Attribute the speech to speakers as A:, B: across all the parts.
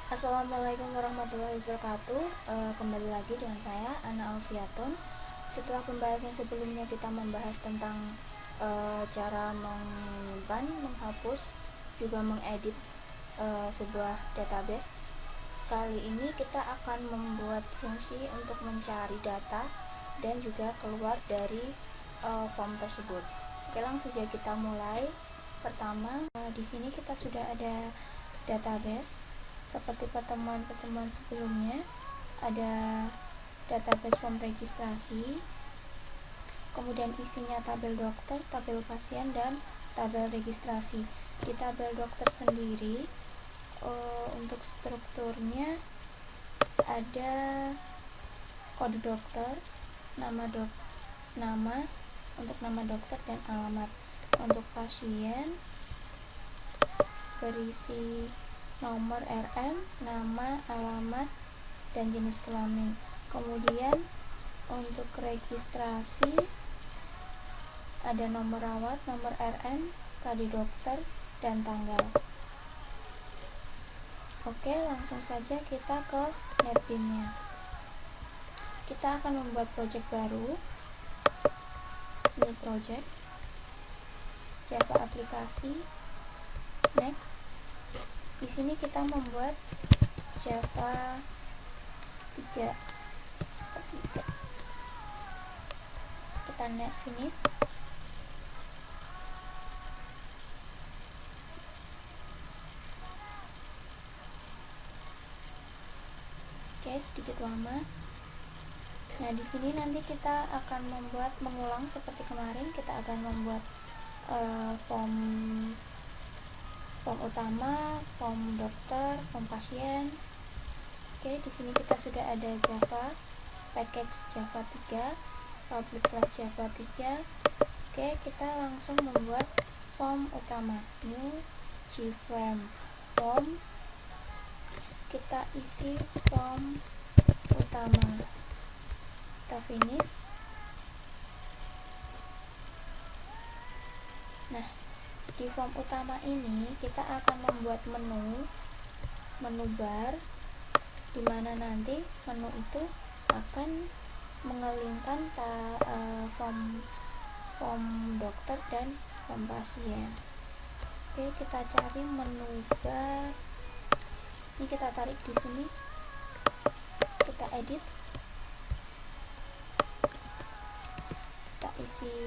A: Assalamualaikum warahmatullahi wabarakatuh. Kembali lagi dengan saya Ana Alfiatun. Setelah pembahasan sebelumnya kita membahas tentang cara menyimpan, menghapus, juga mengedit sebuah database. Sekali ini kita akan membuat fungsi untuk mencari data dan juga keluar dari form tersebut. Oke, langsung saja kita mulai. Pertama, di sini kita sudah ada database. Seperti pertemuan-pertemuan sebelumnya, ada database form registrasi, kemudian isinya tabel dokter, tabel pasien, dan tabel registrasi. Di tabel dokter sendiri, untuk strukturnya ada kode dokter, nama untuk nama dokter dan alamat. Untuk pasien berisi nomor RM, nama, alamat, dan jenis kelamin. Kemudian untuk registrasi ada nomor rawat, nomor RM, KD dokter, dan tanggal. Oke, langsung saja kita ke NetBeans-nya. Kita akan membuat project baru, new project, Java aplikasi, next. Di sini kita membuat Java 3 kita net finish. Oke, sedikit lama. Nah, di sini nanti kita akan mengulang seperti kemarin. Kita akan membuat form utama, form dokter, form pasien. Oke, di sini kita sudah ada Java, package Java 3, public class Java 3. Oke, kita langsung membuat form utama, new JFrame form. Kita isi form utama, kita finish. Nah, di form utama ini kita akan membuat menu bar, dimana nanti menu itu akan mengelingkan form dokter dan form pasien. Oke, kita cari menu bar. Ini kita tarik di sini, kita edit, kita isi.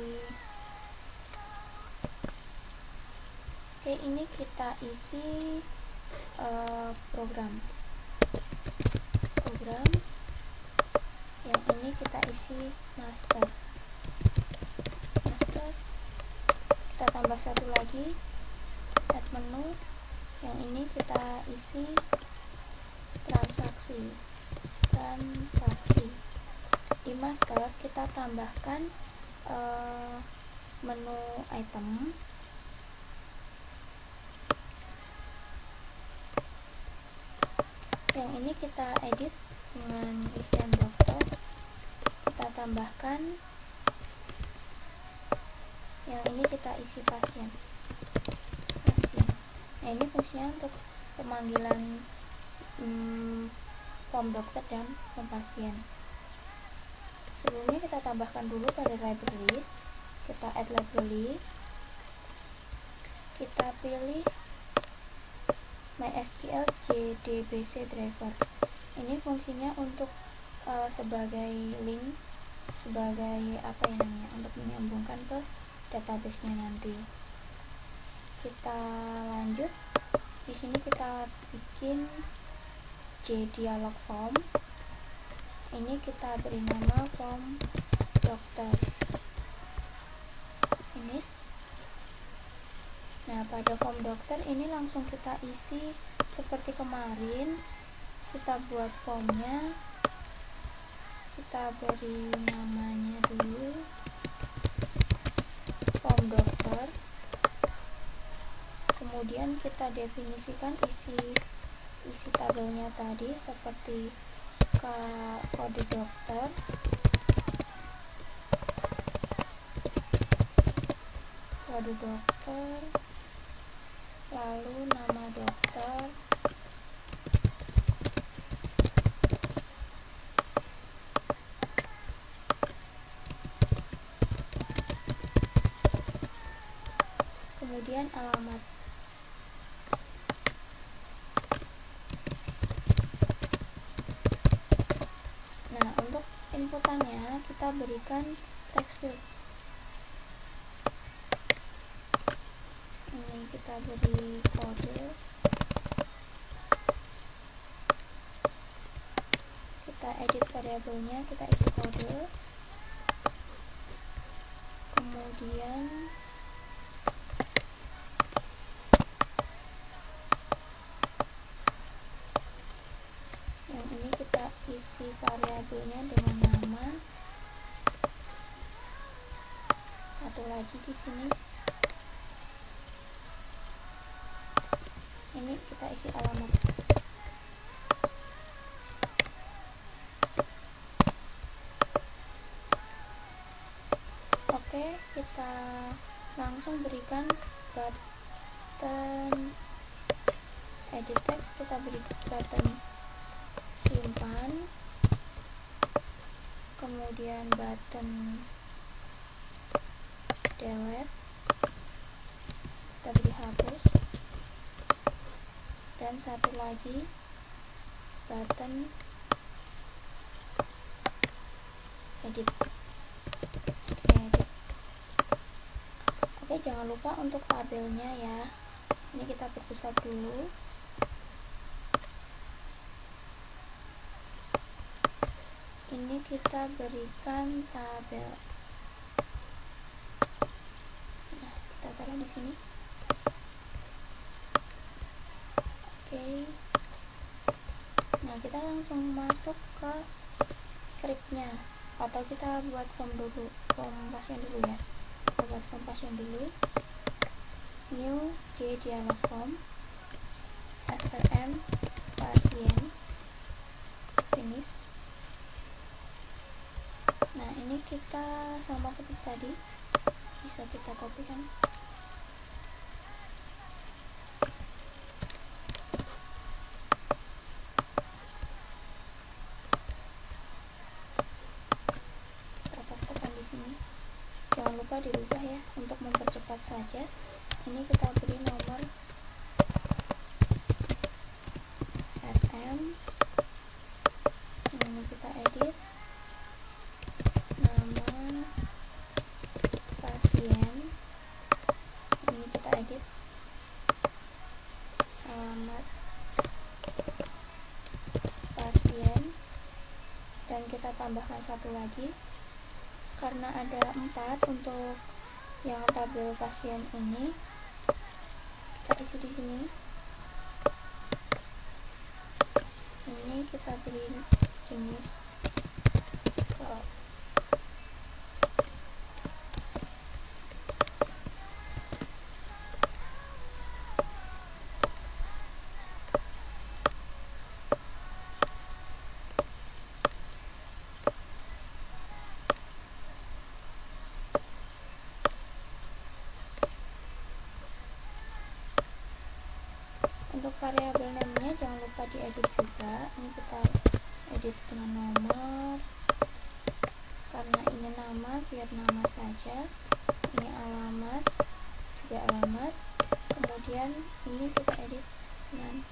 A: Oke, ini kita isi program. Yang ini kita isi master. Kita tambah satu lagi, add menu. Yang ini kita isi transaksi. Di master kita tambahkan menu item. Yang ini kita edit dengan isian dokter, kita tambahkan. Yang ini kita isi pasien. Nah, ini fungsinya untuk pemanggilan form dokter dan form pasien. Sebelumnya kita tambahkan dulu pada libraries. Kita add library, kita pilih MySQL JDBC driver. Ini fungsinya untuk sebagai link, sebagai untuk menyambungkan ke database-nya nanti. Kita lanjut. Di sini kita bikin JDialog form. Ini kita beri nama form dokter. Finish. Nah, pada form dokter ini langsung kita isi seperti kemarin. Kita buat formnya, kita beri namanya dulu, form dokter. Kemudian kita definisikan isi tabelnya tadi seperti kode dokter, lalu nama dokter, kemudian alamat. Nah, untuk inputannya kita berikan text field. Ini kita beri kode, kita edit variabelnya, kita isi kode, kemudian yang ini kita isi variabelnya dengan nama. Satu lagi di sini, ini kita isi alamat. Oke, kita langsung berikan button edit text, kita beri button simpan, kemudian button delete, kita beri hapus, dan satu lagi button edit. Oke, jangan lupa untuk labelnya ya. Ini kita perbesar dulu. Ini kita berikan tabel. Nah, kita taruh di sini. Oke. Nah, kita langsung masuk ke scriptnya, atau kita buat form dulu, form pasien dulu ya. Kita buat form pasien dulu. New J dialog form, FRM pasien, finish. Nah, ini kita sama seperti tadi, bisa kita kopikan. Kita pastekan di sini. Jangan lupa dirubah ya, untuk mempercepat saja. Ini kita beri nomor RM. Ini kita edit nama pasien. Ini kita edit alamat pasien, dan kita tambahkan satu lagi karena ada 4 untuk yang tabel pasien ini. Kita isi di sini. Ini kita beri jenis cloud. Untuk variabel namanya jangan lupa diedit juga. Ini kita edit dengan nomor, karena ini nama biar nama saja. Ini alamat juga alamat. Kemudian ini kita edit dengan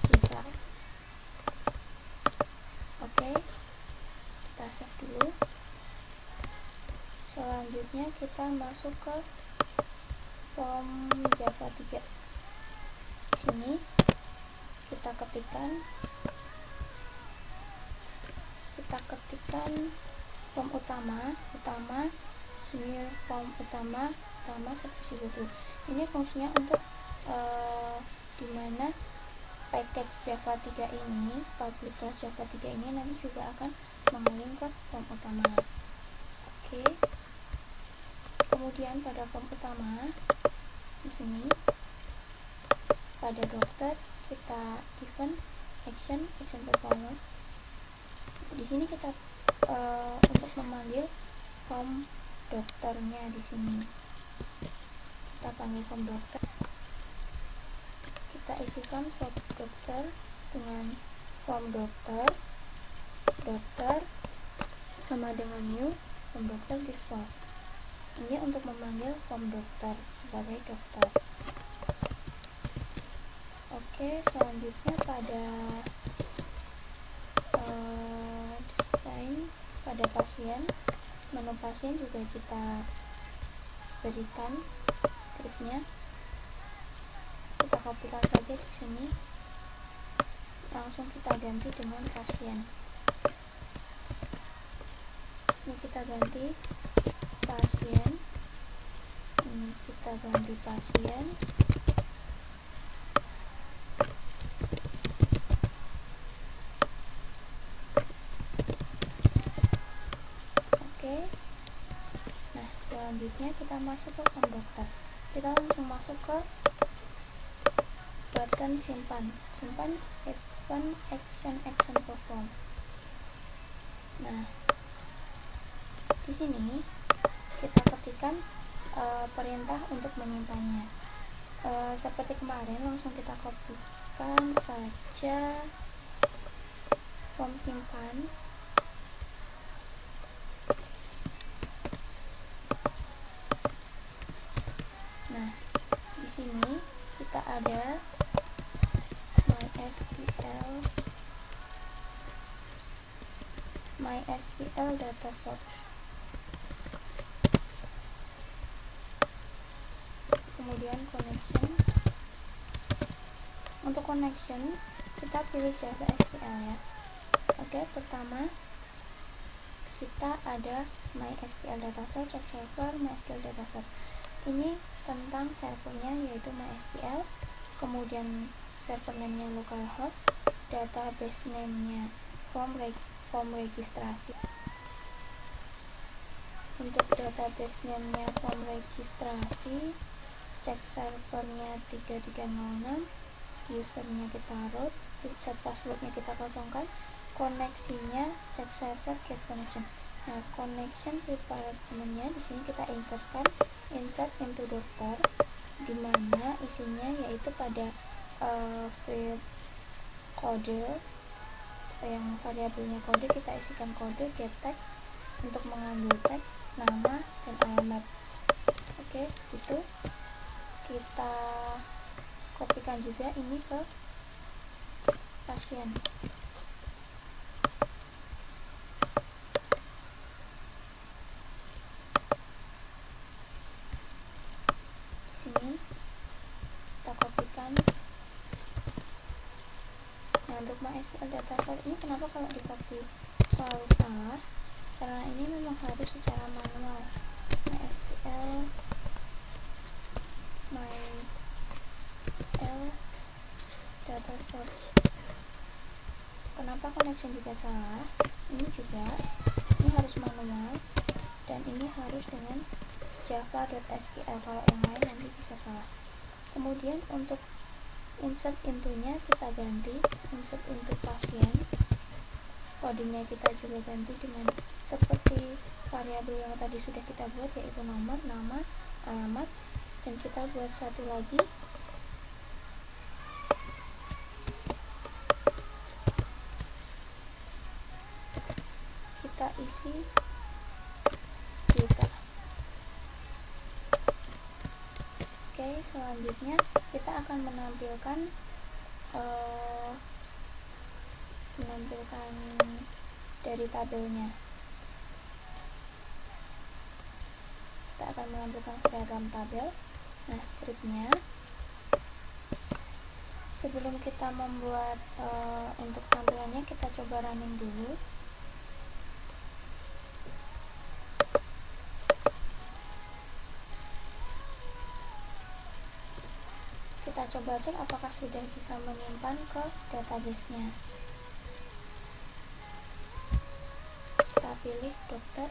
A: jika. Oke, kita save dulu. Selanjutnya kita masuk ke form Java 3. Sini kita ketikkan form utama senior, form utama seperti itu. Ini fungsinya untuk dimana package Java 3 ini, public class Java 3 ini nanti juga akan mengirim ke form utama. Oke. Kemudian pada form utama di sini pada dokter kita event action performer. Di sini kita untuk memanggil form dokternya, di sini kita panggil form dokter. Kita isikan form dokter dengan form dokter sama dengan new form dokter dispose. ini untuk memanggil form dokter sebagai dokter. Oke, selanjutnya pada desain pada pasien, menu pasien juga kita berikan skripnya. Kita kopikan saja di sini, langsung kita ganti dengan pasien. Ini kita ganti pasien, ini kita ganti pasien. Oke, nah selanjutnya kita masuk ke form dokter. Kita langsung masuk ke button simpan event action perform. Nah, di sini kita ketikkan perintah untuk menyimpannya. Seperti kemarin, langsung kita kopikan saja form simpan. Nah, di sini kita ada MySQL data source. Kemudian connection. Untuk connection kita pilih Java SQL ya. Oke, pertama kita ada MySQL data source, check server, MySQL data source. Ini tentang servernya yaitu MySQL, kemudian server name-nya localhost, database name-nya form registrasi. Untuk database name-nya form registrasi, cek servernya 3306, usernya kita root, reset passwordnya kita kosongkan, koneksinya cek server get connection. Nah, connection replacement-nya di sini kita insert into dokter, di mana isinya yaitu pada field kode, yang variabelnya kode kita isikan kode get text untuk mengambil teks, nama dan alamat. Oke, gitu. Kita kopikan juga ini ke pasien. Di sini kita kopikan. Nah, untuk MySQL data source ini kenapa kalau di copy selalu salah? Karena ini memang harus secara manual. MySQL data source. Kenapa connection juga salah? Ini juga, ini harus manual dan ini harus dengan java.sql. Kalau yang lain nanti bisa salah. Kemudian untuk insert into-nya kita ganti insert into pasien. Kodenya kita juga ganti dengan seperti variabel yang tadi sudah kita buat, yaitu nomor, nama, alamat, dan kita buat satu lagi kita isi jika. Oke, selanjutnya kita akan menampilkan dari tabelnya. Kita akan menampilkan ke dalam tabel. Nah, skripnya sebelum kita membuat untuk tampilannya, kita coba running dulu. Kita coba cek apakah sudah bisa menyimpan ke database-nya. Kita pilih dokter.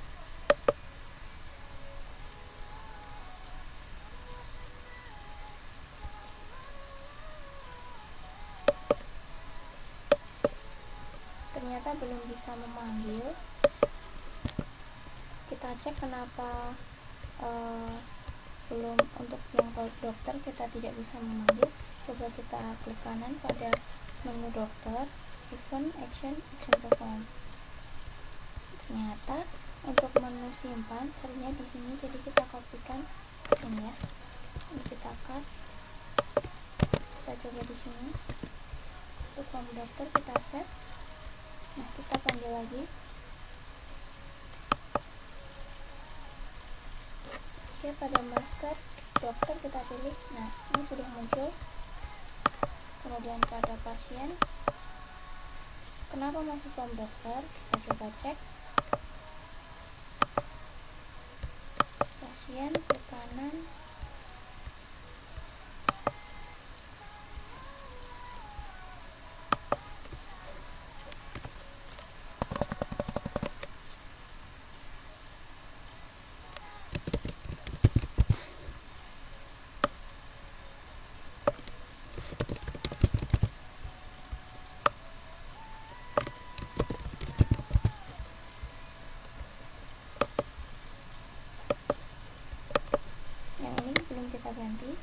A: Ternyata belum bisa memanggil. Kita cek kenapa belum. Untuk yang dokter kita tidak bisa memanggil. Coba kita klik kanan pada menu dokter, event action perform. Ternyata Untuk menu simpan seharusnya di sini, jadi kita kopikan ke sini ya. Ini kita cut, kita coba di sini. Untuk form daftar kita save. Nah, kita panggil lagi. Oke, pada master dokter kita pilih. Nah, ini sudah muncul. Kemudian pada pasien, kenapa masih form dokter? Kita coba cek. Pasien klik kanan. Yang ini belum kita ganti.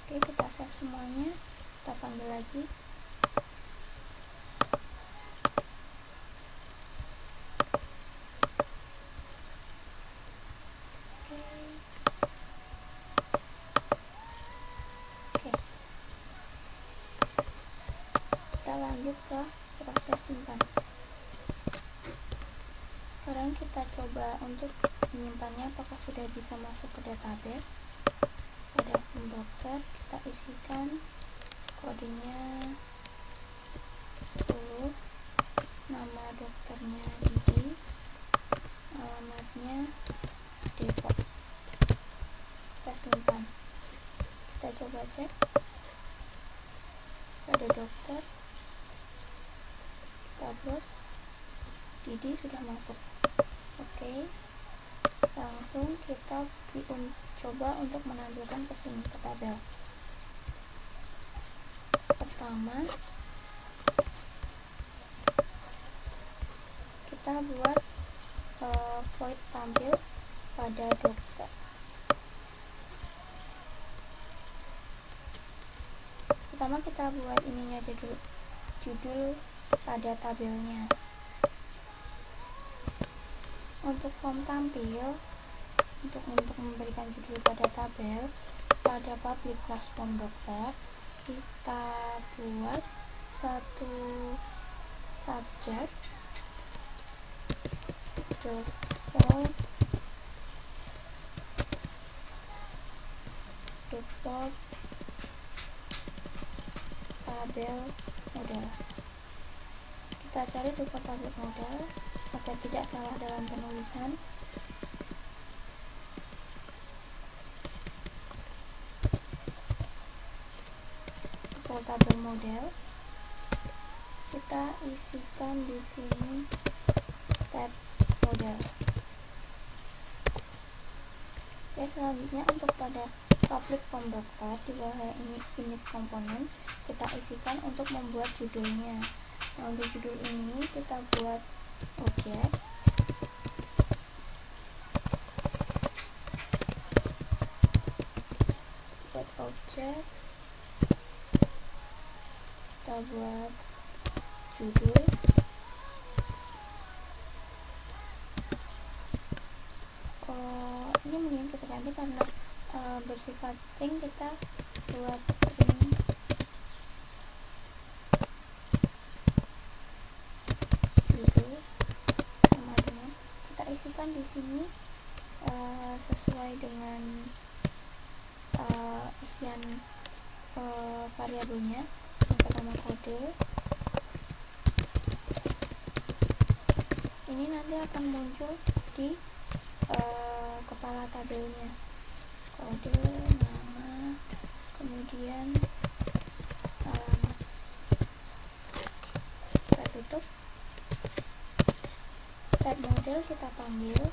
A: Oke, kita save semuanya. Kita panggil lagi. Oke. Kita lanjut ke proses simpan. Sekarang kita coba untuk menyimpannya apakah sudah bisa masuk ke database. Pada form dokter kita isikan kodenya 10, nama dokternya Didi, alamatnya Depok. Kita simpan. Kita coba cek pada dokter, kita browse, Didi sudah masuk. Oke, langsung kita coba untuk menampilkan ke sini ke tabel. Pertama, kita buat void tampil pada dokter. Pertama kita buat ininya judul pada tabelnya. Untuk form tampil, untuk memberikan judul pada tabel, pada public class form dokter kita buat satu subjek dokter tabel model. Kita cari dokter tabel model agar tidak salah dalam penulisan. Tabel model kita isikan di sini tab model. Oke, selanjutnya untuk pada public form dokter di bawah ini init components kita isikan untuk membuat judulnya. Nah, untuk judul ini kita buat objek. Kita buat judul. Ini mending kita ganti karena bersifat string, kita buat string judul sama dengan kita isikan di sini sesuai dengan isian variabelnya. Yang pertama kode, ini nanti akan muncul di kepala tabelnya, kode, nama, kemudian alamat. Kita tutup. Tab model kita panggil.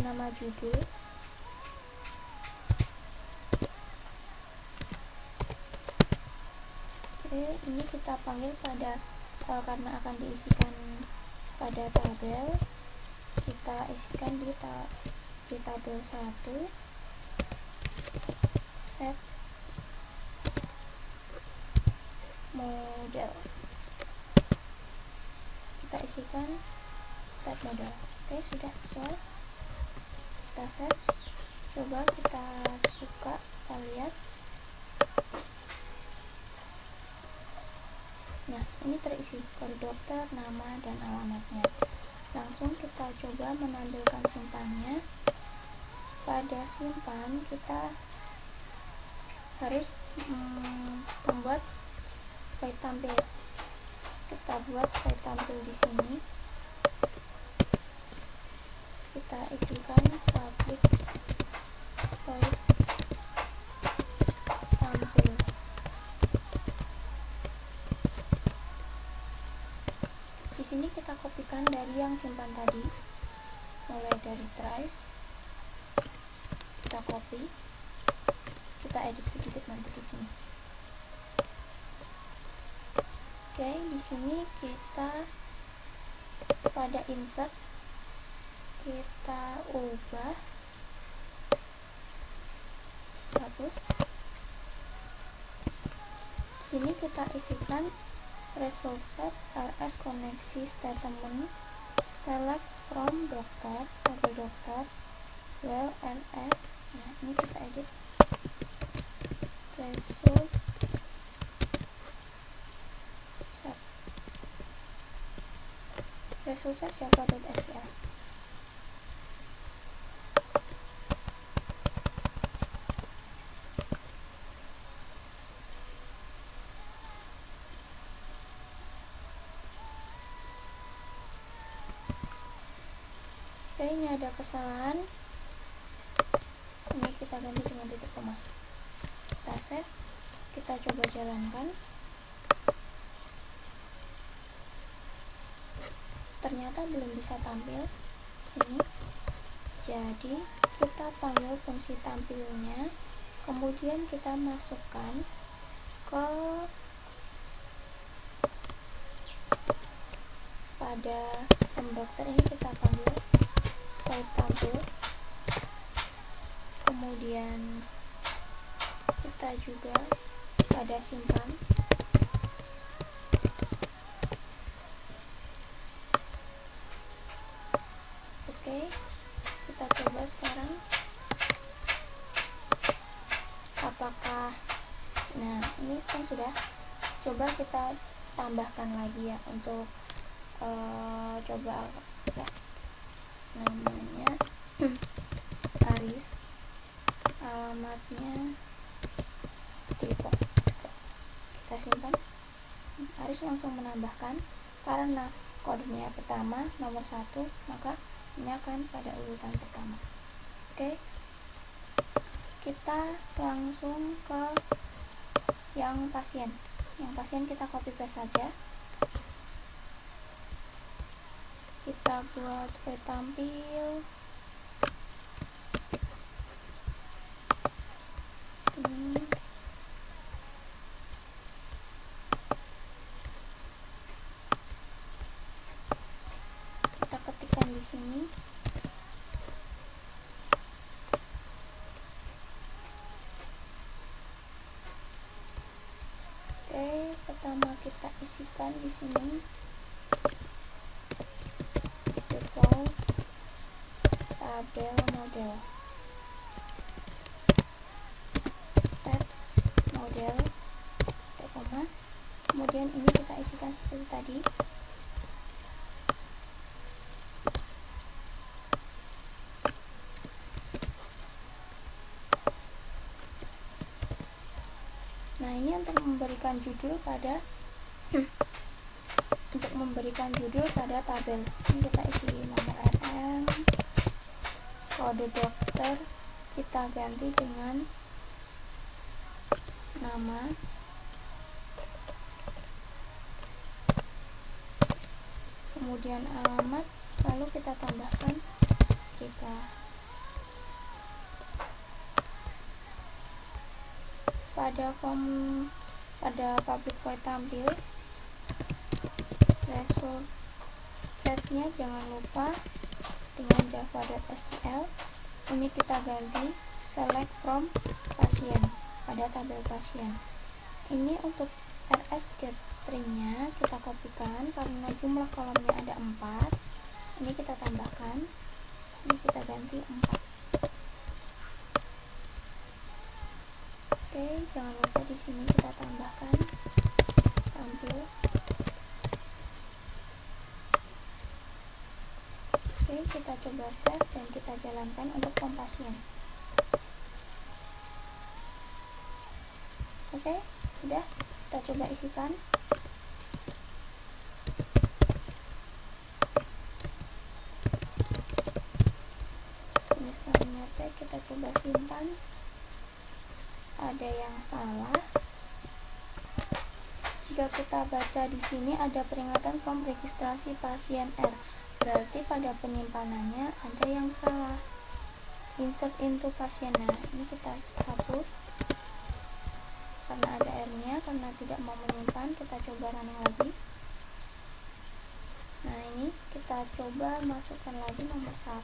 A: Nama judul, ini kita panggil pada karena akan diisikan pada tabel, kita isikan di tabel 1 set model, kita isikan set model. Oke, sudah sesuai, kita set. Coba kita buka, kita lihat. Nah, ini terisi kode dokter, nama, dan alamatnya. Langsung kita coba menampilkan simpannya. Pada simpan kita harus membuat void tampil. Kita buat void tampil di sini. Kita isikan public void tampil. Di sini kita kopikan dari yang simpan tadi, mulai dari drive. Kita copy, kita edit sedikit nanti di sini. Oke, di sini kita pada insert kita ubah, hapus. Di sini kita isikan result set rs koneksi statement select from dokter, tabel dokter, well rs. Nah, ini kita edit result set, result set java.sql. Oke, ini ada kesalahan. Ini kita ganti dengan titik koma. Kita save, kita coba jalankan. Ternyata belum bisa tampil di sini. Jadi kita panggil fungsi tampilnya, kemudian kita masukkan ke pada dokter. Ini kita panggil void tampil, kemudian kita juga pada simpan. Oke, kita coba sekarang apakah, nah ini kan sudah. Coba kita tambahkan lagi ya, untuk coba namanya Aris, alamatnya Depok. Kita simpan. Aris langsung menambahkan, karena kodenya pertama nomor 1, maka ini akan pada urutan pertama. Oke, kita langsung ke yang pasien. Yang pasien kita copy paste saja. Kita buat void tampil sini. Kita ketikkan di sini. Oke, pertama kita isikan di sini default tabel model, tab model, koma. Kemudian ini kita isikan seperti tadi. Nah, ini untuk memberikan judul pada tabel. Ini kita isi nomor RM, kode dokter kita ganti dengan nama, kemudian alamat, lalu kita tambahkan jika pada form pada public void tampil, result setnya jangan lupa dengan java.stl. Ini kita ganti select from pasien pada tabel pasien. Ini untuk rs get stringnya kita kopikan karena jumlah kolomnya ada 4. Ini kita tambahkan, ini kita ganti 4. Oke, jangan lupa di sini kita tambahkan tampil. Oke, kita coba save dan kita jalankan untuk form pasien. Oke, sudah, kita coba isikan. Jenis kelaminnya T, kita coba simpan. Ada yang salah. Jika kita baca di sini ada peringatan form registrasi pasien R, berarti pada penyimpanannya ada yang salah. Insert into pasien, nah ini kita hapus karena ada R-nya, karena tidak mau menyimpan. Kita coba running lagi. Nah ini kita coba masukkan lagi nomor 1,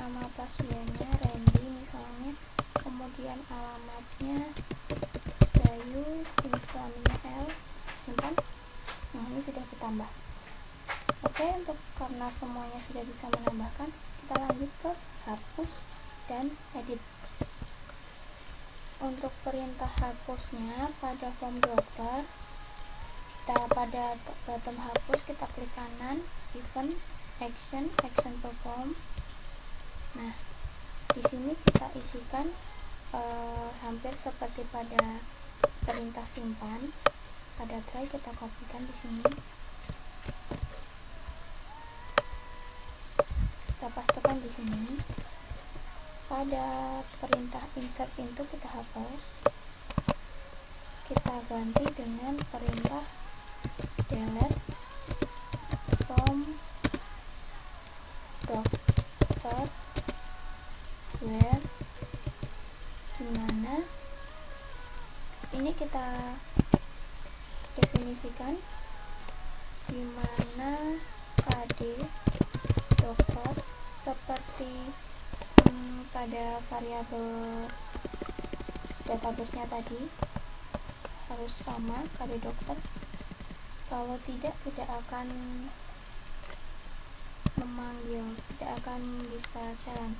A: nama pasiennya Randy misalnya, kemudian alamatnya Bayu, jenis kelaminnya L, simpan. Nah ini sudah ditambah. Oke, untuk karena semuanya sudah bisa menambahkan, kita lanjut ke hapus dan edit. Untuk perintah hapusnya pada form dokter, kita pada bottom hapus kita klik kanan, event, action perform. Nah di sini kita isikan hampir seperti pada perintah simpan pada try, kita kopikan di sini, kita pastekan di sini. Pada perintah insert into kita hapus, kita ganti dengan perintah delete from dokter where, dimana ini kita definisikan dimana KD dokter seperti pada variabel database-nya tadi harus sama KD dokter. Kalau tidak akan memanggil, tidak akan bisa jalan.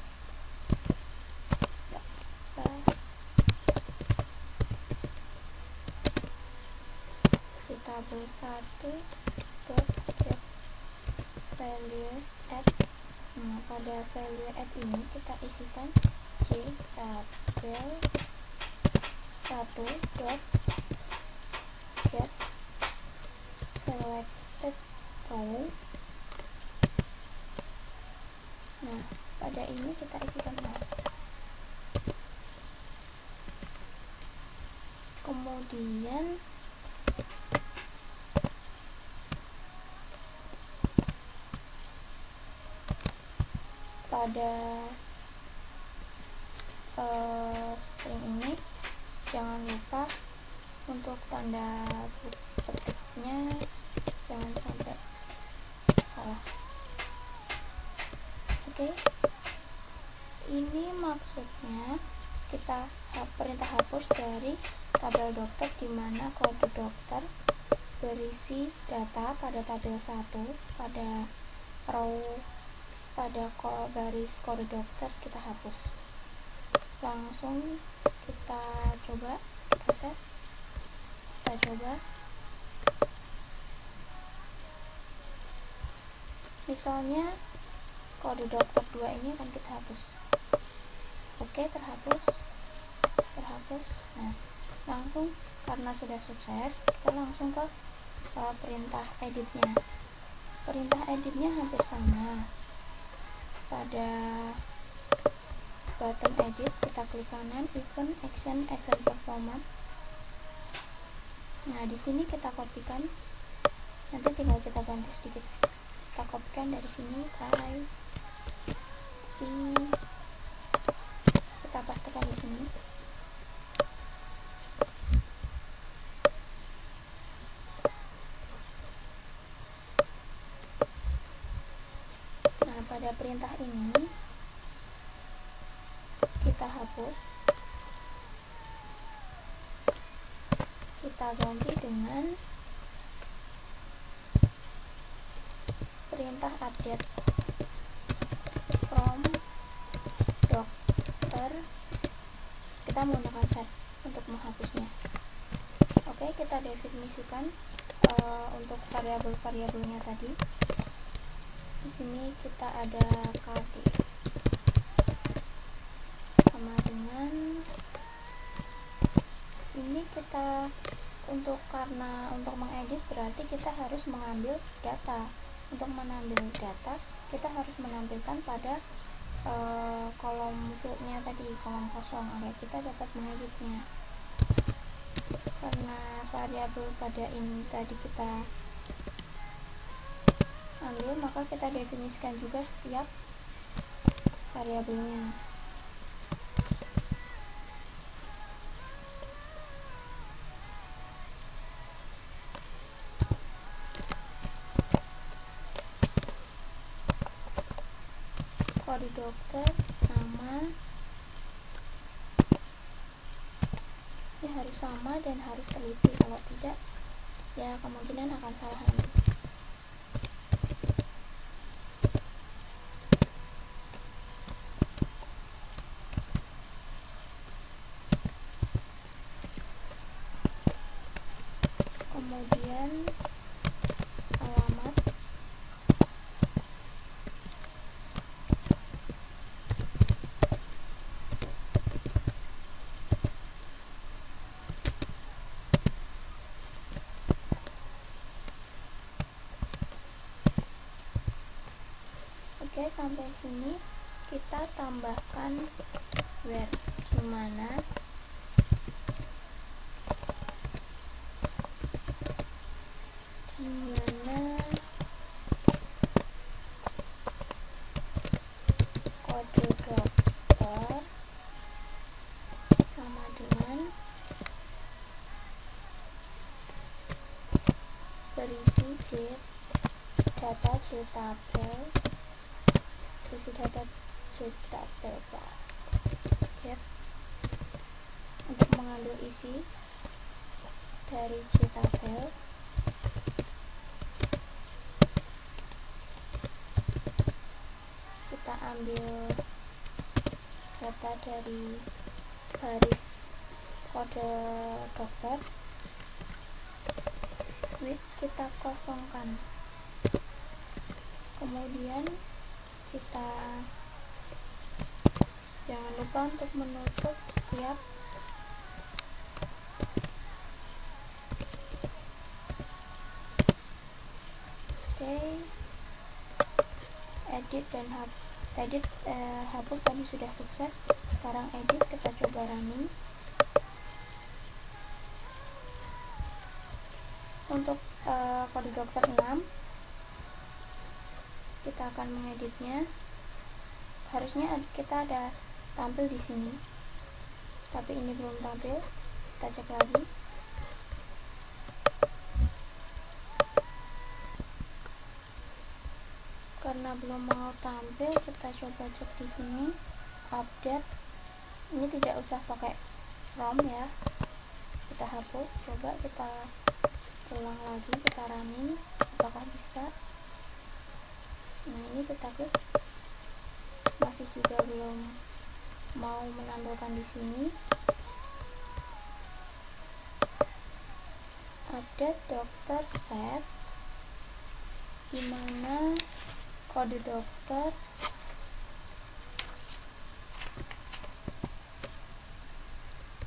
A: Di tabel 1 dot get value add. Nah, pada value add ini kita isikan j tabel 1 dot get selected row. Nah pada ini kita isikan row. Kemudian pada string ini jangan lupa untuk tanda petiknya jangan sampai salah. Oke, ini maksudnya kita perintah hapus dari tabel dokter, dimana kode dokter berisi data pada tabel 1 pada row, pada baris kode dokter kita hapus. Langsung kita coba, kita set, kita coba. Misalnya kode dokter 2 ini akan kita hapus. Oke, terhapus. Nah langsung karena sudah sukses, kita langsung ke perintah editnya. Perintah editnya hampir sama. Pada button edit kita klik kanan, event, action performance. Nah di sini kita kopikan, nanti tinggal kita ganti sedikit. Kita kopikan dari sini, try, kita pastekan di sini. pada perintah ini kita hapus, kita ganti dengan perintah update from dokter. Kita menggunakan set untuk menghapusnya. Oke, kita definisikan untuk variabel-variabelnya tadi. Di sini kita ada KD sama dengan ini. Kita karena untuk mengedit berarti kita harus mengambil data. Untuk mengambil data kita harus menampilkan pada kolom fieldnya tadi, kolom kosong, agar kita dapat mengeditnya. Karena variabel pada ini tadi kita ambil, maka kita definisikan juga setiap variabelnya. Kode dokter, nama, ini harus sama dan harus teliti. Kalau tidak, ya kemungkinan akan salah nanti. Kemudian alamat, oke, sampai sini kita tambahkan where, dimana kode dokter sama dengan berisi data JTabel, berisi data JTabel get, untuk mengambil isi dari JTabel. Kita ambil data dari baris kode dokter, width kita kosongkan, kemudian kita jangan lupa untuk menutup setiap edit dan hapus tadi sudah sukses. Sekarang edit, kita coba running. Untuk kode dokter 6 kita akan mengeditnya. Harusnya kita ada tampil di sini, tapi ini belum tampil. Kita cek lagi. Karena belum mau tampil, kita coba cek di sini update. Ini tidak usah pakai from ya, kita hapus. Coba kita ulang lagi, kita running, apakah bisa. Nah, ini kita klik, masih juga belum mau menampilkan di sini. Update dokter set, dimana kode dokter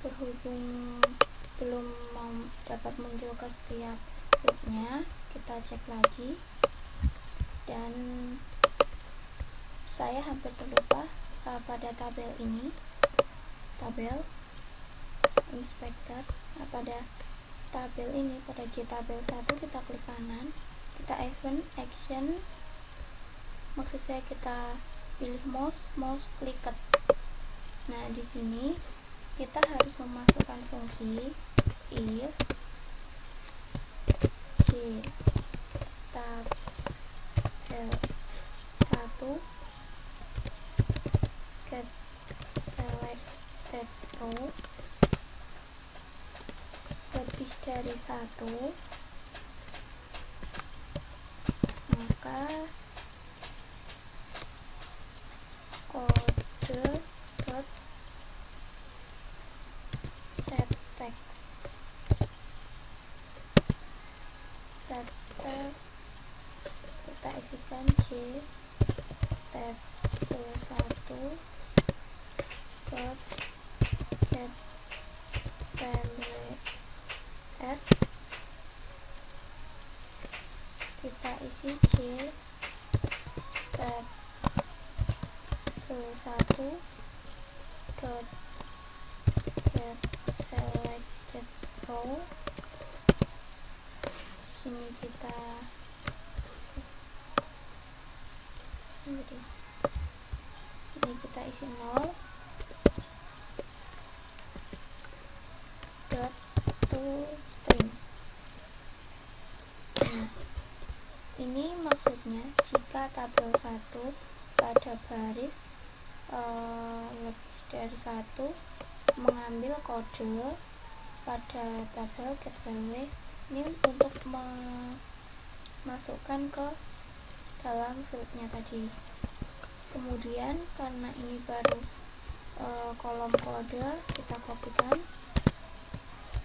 A: berhubung belum dapat muncul ke setiap fieldnya, kita cek lagi. Dan saya hampir terlupa pada tabel ini, tabel inspector. Pada tabel ini, pada JTabel 1 kita klik kanan, kita event action, maksud saya kita pilih mouse clicked. Nah, di sini kita harus memasukkan fungsi if JTabel 1 row lebih dari 1, maka kode dot set text kita isikan j tab 1 dot get value add, kita isi j tab 1 dot get selected row. Sini kita ini kita isi 0 dot to string. Nah, ini maksudnya jika tabel 1 pada baris lebih dari 1 mengambil kode pada tabel get value ini untuk memasukkan ke dalam fieldnya tadi. Kemudian karena ini baru kolom kode, kita kopikan.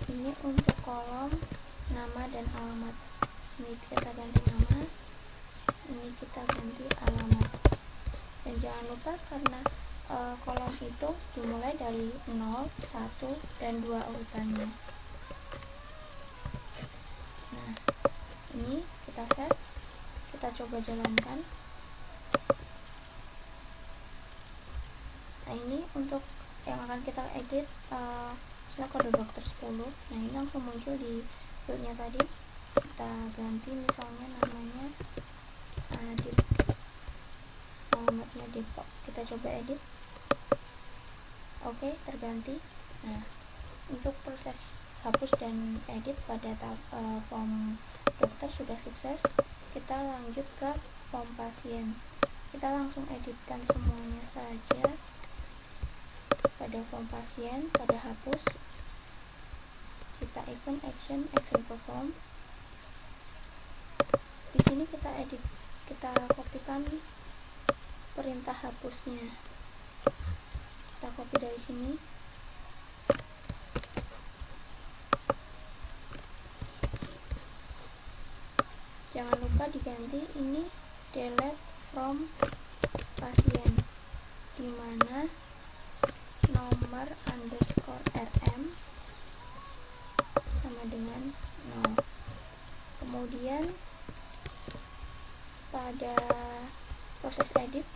A: Ini untuk kolom nama dan alamat. Ini kita ganti nama, ini kita ganti alamat. Dan jangan lupa karena kolom itu dimulai dari 0, 1, dan 2 urutannya. Nah, ini kita save, kita coba jalankan. Nah, ini untuk yang akan kita edit misalnya kode dokter 10. Nah, ini langsung muncul di fieldnya tadi. Kita ganti misalnya namanya Adit, alamatnya Depok. Kita coba edit. Oke, terganti. Nah, untuk proses hapus dan edit pada form dokter sudah sukses. Kita lanjut ke form pasien. Kita langsung editkan semuanya saja pada form pasien. Pada hapus, kita event action perform. Di sini kita edit, kita kopikan perintah hapusnya. Kita copy dari sini. Jangan lupa diganti ini delete from pasien, dimana nomor underscore rm sama dengan 0. Kemudian pada proses edit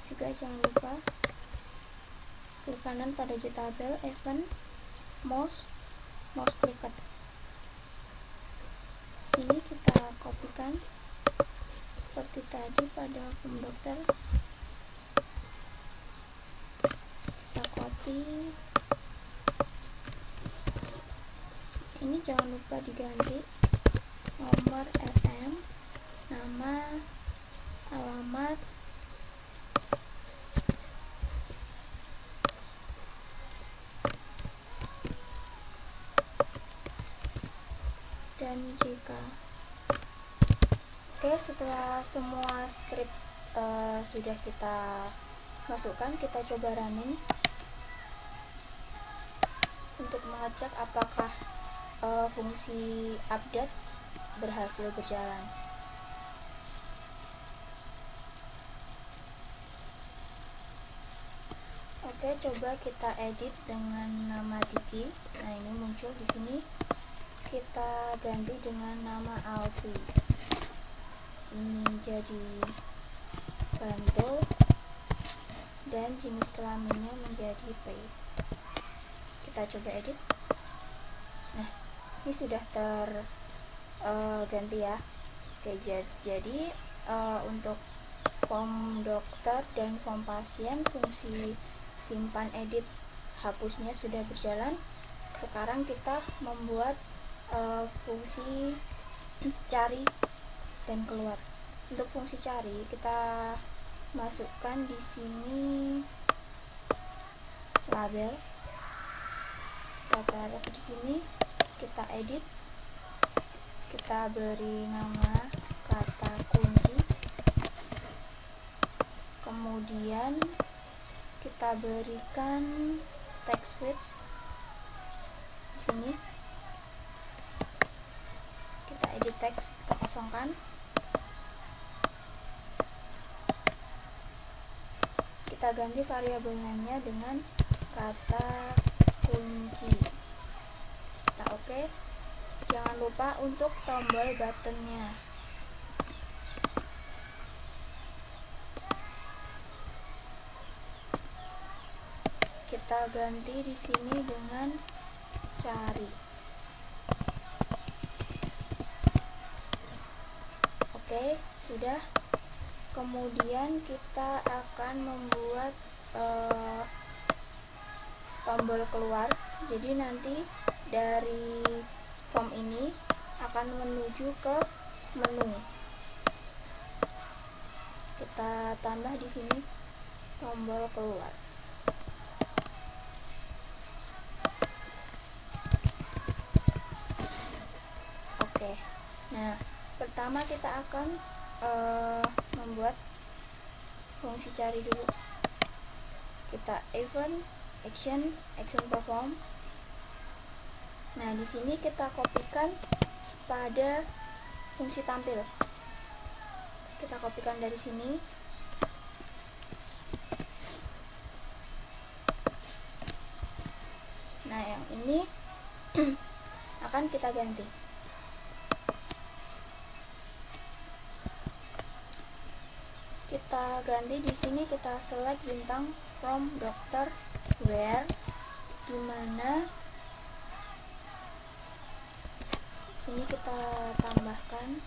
A: juga jangan lupa klik kanan pada jtabel event mouse clicked. Sini kita kopikan seperti tadi pada form dokter. Kita copy. Ini jangan lupa diganti nomor RM, nama, alamat, dan JK. Oke, setelah semua script sudah kita masukkan, kita coba running untuk mengecek apakah fungsi update berhasil berjalan. Oke, coba kita edit dengan nama Diki. Nah, ini muncul di sini. Kita ganti dengan nama Alfi. Ini jadi Bantul dan jenis kelaminnya menjadi P. Kita coba edit. Nah, ini sudah terganti ya. Oke, jadi untuk form dokter dan form pasien fungsi simpan edit hapusnya sudah berjalan. Sekarang kita membuat fungsi cari dan keluar. Untuk fungsi cari kita masukkan di sini label. kata ref di sini, kita edit, kita beri nama kata kunci, kemudian kita berikan text width di sini, kita edit teks, kita kosongkan, kita ganti variabel name-nya dengan kata kunci, kita oke. Jangan lupa untuk tombol buttonnya. Kita ganti di sini dengan cari. Oke, sudah. Kemudian kita akan membuat tombol keluar. Jadi nanti dari form ini akan menuju ke menu. Kita tambah di sini tombol keluar. Oke. Nah, pertama kita akan membuat fungsi cari dulu. Kita event action perform. Nah, di sini kita kopikan pada fungsi tampil. Kita kopikan dari sini. Nah, yang ini akan kita ganti. Kita ganti di sini, kita select bintang from dokter where, dimana sini kita tambahkan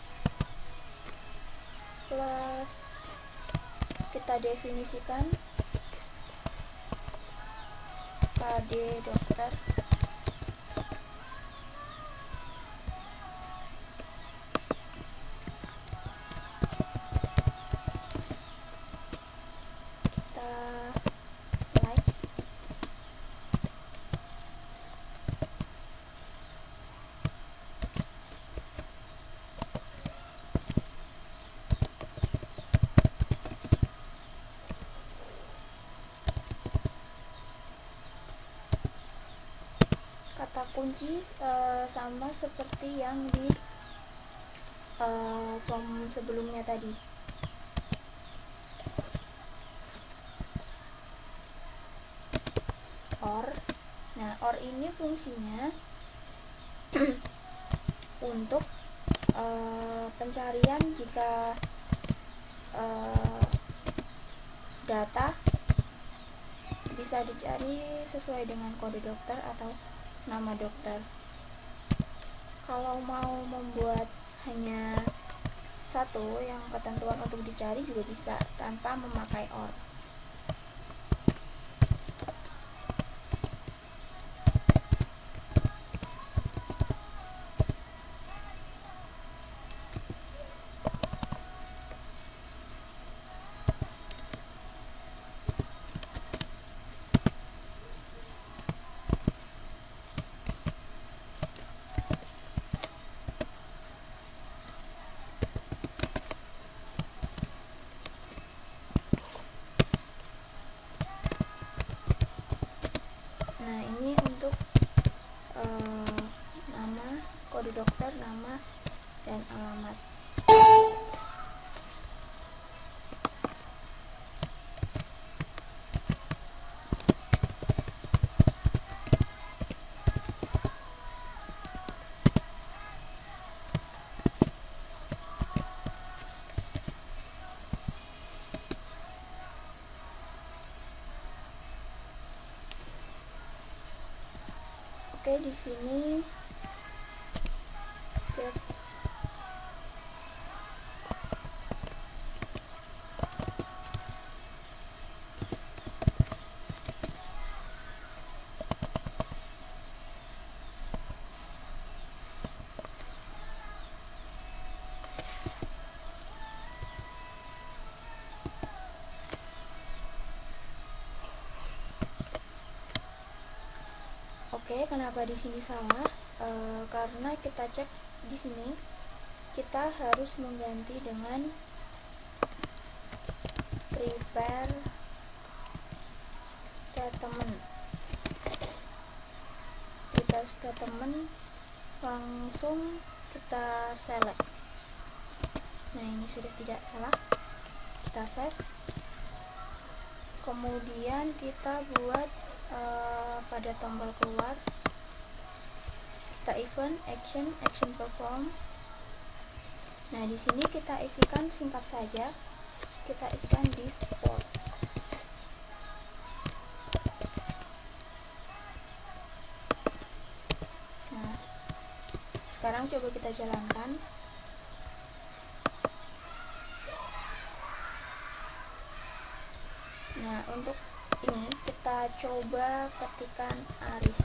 A: plus, kita definisikan KD dokter, kita like, kata kunci sama seperti yang di form sebelumnya tadi. OR. Nah, OR ini fungsinya untuk pencarian jika data bisa dicari sesuai dengan kode dokter atau nama dokter. Kalau mau membuat hanya satu yang ketentuan untuk dicari juga bisa tanpa memakai OR. Nah, ini untuk nama, kode dokter, nama, dan alamat. Oke, di sini Oke, kenapa di sini salah? Karena kita cek di sini kita harus mengganti dengan prepare statement langsung kita select. Nah, ini sudah tidak salah, kita save. Kemudian kita buat pada tombol keluar kita event action perform. Nah, di sini kita isikan singkat saja, kita isikan dispose. Nah, sekarang coba kita jalankan. Nah, untuk ini kita coba ketikkan Aris,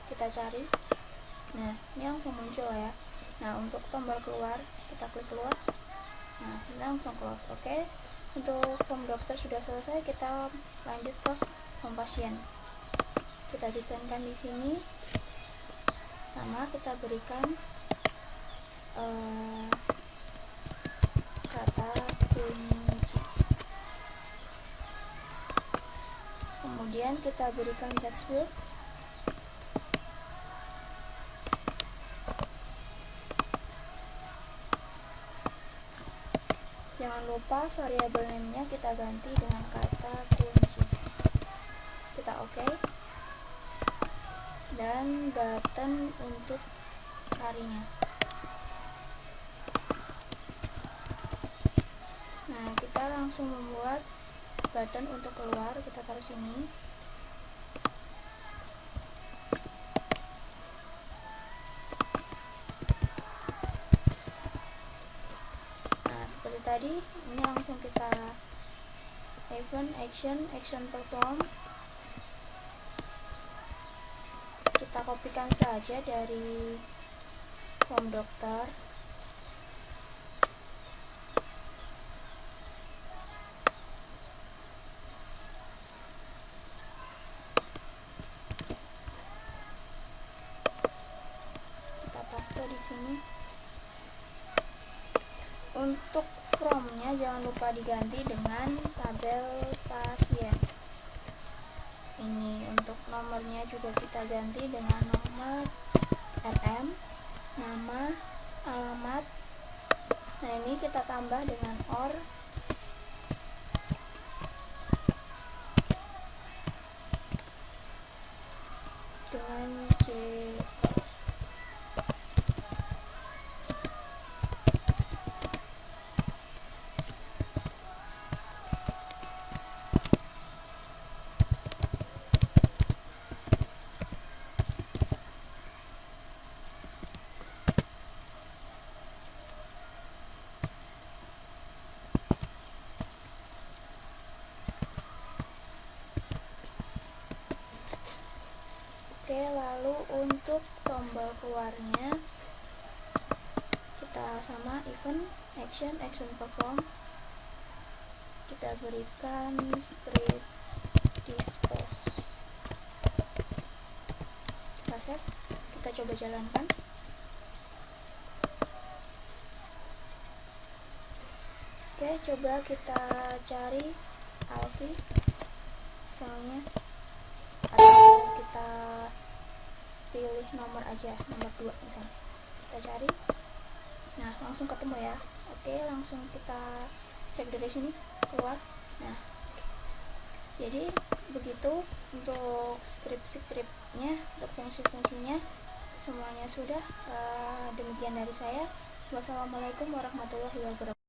A: kita cari. Nah, ini langsung muncul ya. Nah, untuk tombol keluar kita klik keluar. Nah, ini langsung close. Oke, untuk form dokter sudah selesai, kita lanjut ke form pasien. Kita desainkan di sini, sama kita berikan kata kunci. Kemudian kita berikan text field. Jangan lupa variabel name-nya kita ganti dengan kata kunci. Kita oke. Dan button untuk carinya. Nah, kita langsung membuat button untuk keluar, kita taruh sini. Nah, seperti tadi, ini langsung kita event action perform. Kita kopikan saja dari form dokter. Kita paste di sini. Untuk from-nya jangan lupa diganti dengan tabel pasien. Ini untuk nomornya juga kita ganti dengan nomor RM, nama, alamat. Nah, ini kita tambah dengan OR. Dengan C. Oke, lalu untuk tombol keluarnya kita sama event action perform. Kita berikan script dispose. Kita save, kita coba jalankan. Oke, coba kita cari Alfi misalnya, atau kita pilih nomor aja, nomor 2 misalnya. Kita cari. Nah, langsung ketemu ya. Oke, langsung kita cek dari sini keluar. Nah, jadi begitu untuk script-scriptnya, untuk fungsi-fungsinya semuanya sudah. Demikian dari saya. Wassalamualaikum warahmatullahi wabarakatuh.